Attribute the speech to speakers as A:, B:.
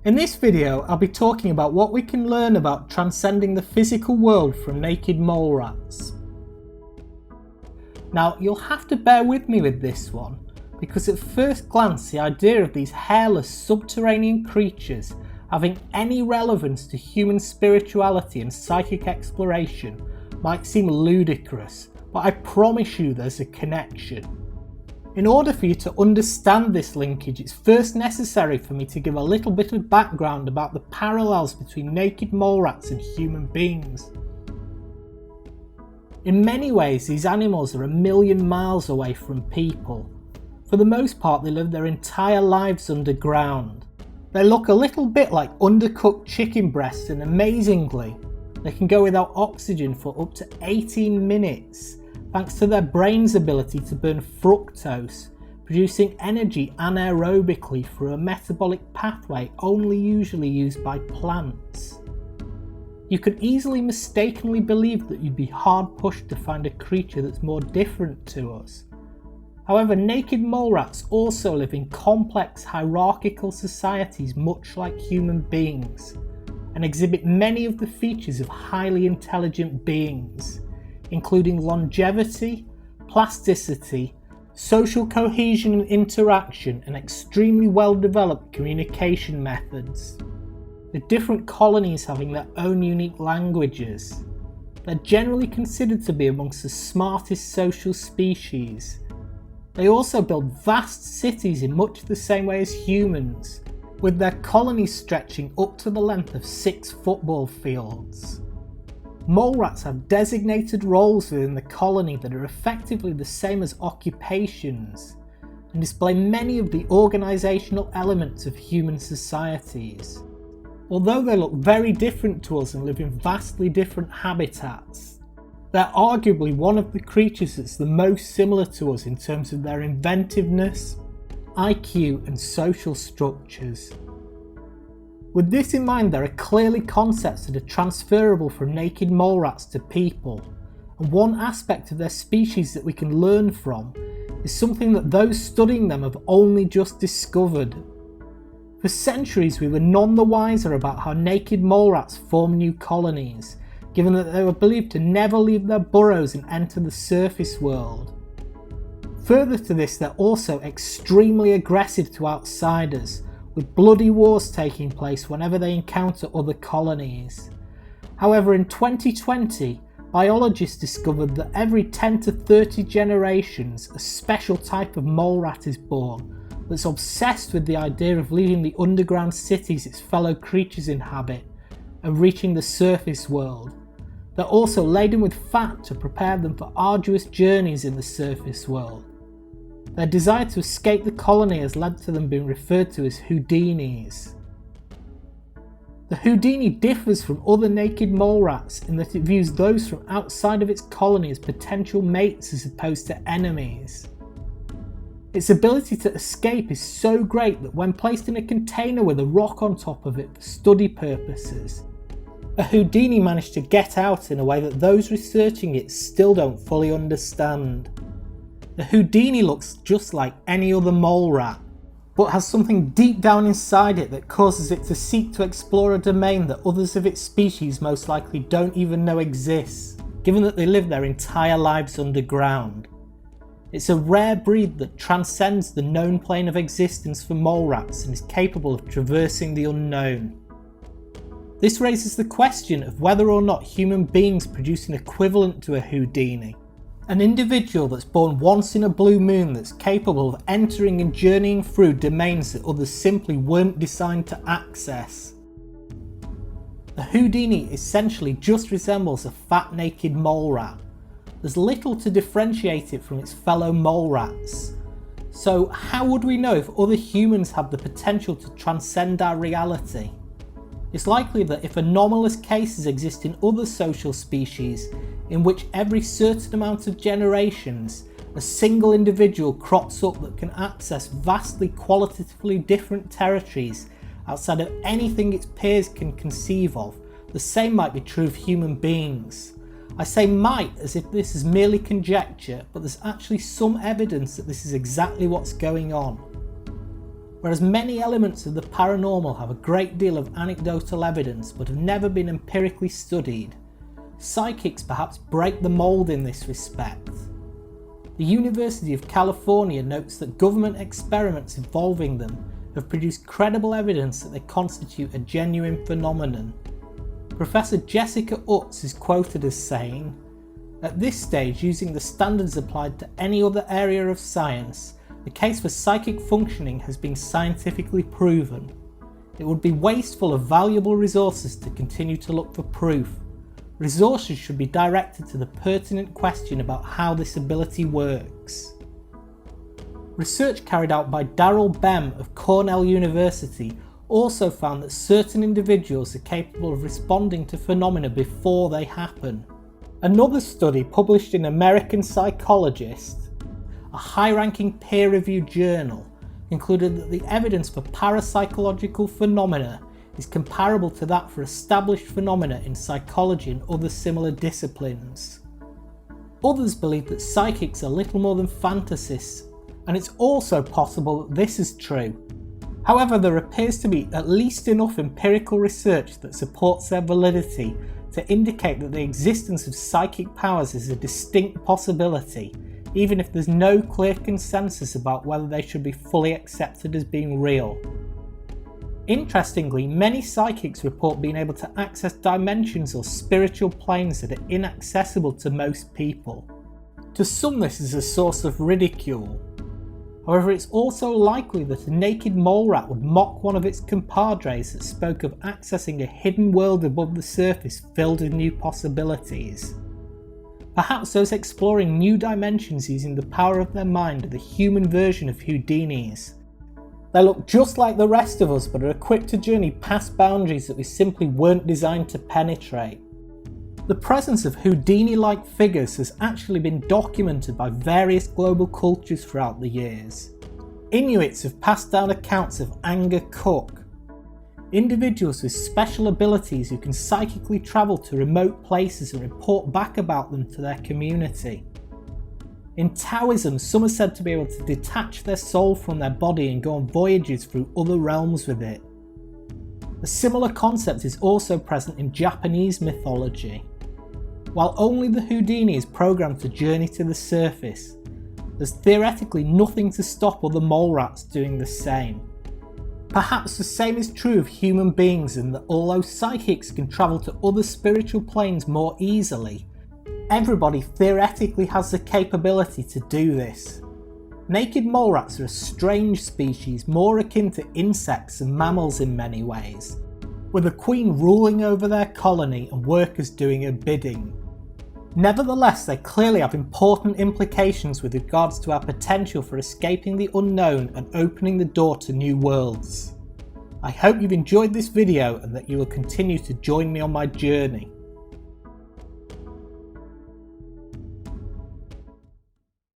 A: In this video, I'll be talking about what we can learn about transcending the physical world from naked mole rats. Now, you'll have to bear with me with this one, because at first glance the idea of these hairless subterranean creatures having any relevance to human spirituality and psychic exploration might seem ludicrous, but I promise you there's a connection. In order for you to understand this linkage, it's first necessary for me to give a little bit of background about the parallels between naked mole rats and human beings. In many ways, these animals are a million miles away from people. For the most part, they live their entire lives underground. They look a little bit like undercooked chicken breasts, and amazingly, they can go without oxygen for up to 18 minutes. Thanks to their brain's ability to burn fructose, producing energy anaerobically through a metabolic pathway only usually used by plants. You could easily mistakenly believe that you'd be hard pushed to find a creature that's more different to us. However, naked mole rats also live in complex hierarchical societies much like human beings, and exhibit many of the features of highly intelligent beings, including longevity, plasticity, social cohesion and interaction, and extremely well-developed communication methods. With different colonies having their own unique languages, they're generally considered to be amongst the smartest social species. They also build vast cities in much the same way as humans, with their colonies stretching up to the length of 6 football fields. Mole rats have designated roles within the colony that are effectively the same as occupations, and display many of the organisational elements of human societies. Although they look very different to us and live in vastly different habitats, they're arguably one of the creatures that's the most similar to us in terms of their inventiveness, IQ and social structures. With this in mind, there are clearly concepts that are transferable from naked mole rats to people, and one aspect of their species that we can learn from is something that those studying them have only just discovered. For centuries we were none the wiser about how naked mole rats form new colonies, given that they were believed to never leave their burrows and enter the surface world. Further to this, they're also extremely aggressive to outsiders, with bloody wars taking place whenever they encounter other colonies. However, in 2020, biologists discovered that every 10 to 30 generations, a special type of mole rat is born that's obsessed with the idea of leaving the underground cities its fellow creatures inhabit and reaching the surface world. They're also laden with fat to prepare them for arduous journeys in the surface world. Their desire to escape the colony has led to them being referred to as Houdinis. The Houdini differs from other naked mole rats in that it views those from outside of its colony as potential mates as opposed to enemies. Its ability to escape is so great that when placed in a container with a rock on top of it for study purposes, a Houdini managed to get out in a way that those researching it still don't fully understand. The Houdini looks just like any other mole rat, but has something deep down inside it that causes it to seek to explore a domain that others of its species most likely don't even know exists, given that they live their entire lives underground. It's a rare breed that transcends the known plane of existence for mole rats and is capable of traversing the unknown. This raises the question of whether or not human beings produce an equivalent to a Houdini. An individual that's born once in a blue moon that's capable of entering and journeying through domains that others simply weren't designed to access. The Houdini essentially just resembles a fat naked mole rat. There's little to differentiate it from its fellow mole rats. So how would we know if other humans have the potential to transcend our reality? It's likely that if anomalous cases exist in other social species, in which every certain amount of generations a single individual crops up that can access vastly qualitatively different territories outside of anything its peers can conceive of, the same might be true of human beings. I say might as if this is merely conjecture, but there's actually some evidence that this is exactly what's going on. Whereas many elements of the paranormal have a great deal of anecdotal evidence but have never been empirically studied, psychics perhaps break the mould in this respect. The University of California notes that government experiments involving them have produced credible evidence that they constitute a genuine phenomenon. Professor Jessica Utz is quoted as saying, "At this stage, using the standards applied to any other area of science, the case for psychic functioning has been scientifically proven. It would be wasteful of valuable resources to continue to look for proof. Resources should be directed to the pertinent question about how this ability works." Research carried out by Darrell Bem of Cornell University also found that certain individuals are capable of responding to phenomena before they happen. Another study published in American Psychologist, a high-ranking peer-reviewed journal, concluded that the evidence for parapsychological phenomena is comparable to that for established phenomena in psychology and other similar disciplines. Others believe that psychics are little more than fantasists, and it's also possible that this is true. However, there appears to be at least enough empirical research that supports their validity to indicate that the existence of psychic powers is a distinct possibility, even if there's no clear consensus about whether they should be fully accepted as being real. Interestingly, many psychics report being able to access dimensions or spiritual planes that are inaccessible to most people. To some, this is a source of ridicule. However, it's also likely that a naked mole rat would mock one of its compadres that spoke of accessing a hidden world above the surface filled with new possibilities. Perhaps those exploring new dimensions using the power of their mind are the human version of Houdinis. They look just like the rest of us but are equipped to journey past boundaries that we simply weren't designed to penetrate. The presence of Houdini-like figures has actually been documented by various global cultures throughout the years. Inuits have passed down accounts of Anga Cook, individuals with special abilities who can psychically travel to remote places and report back about them to their community. In Taoism, some are said to be able to detach their soul from their body and go on voyages through other realms with it. A similar concept is also present in Japanese mythology. While only the Houdini is programmed to journey to the surface, there's theoretically nothing to stop other mole rats doing the same. Perhaps the same is true of human beings in that although psychics can travel to other spiritual planes more easily, everybody theoretically has the capability to do this. Naked mole rats are a strange species more akin to insects and mammals in many ways, with a queen ruling over their colony and workers doing her bidding. Nevertheless, they clearly have important implications with regards to our potential for escaping the unknown and opening the door to new worlds. I hope you've enjoyed this video and that you will continue to join me on my journey.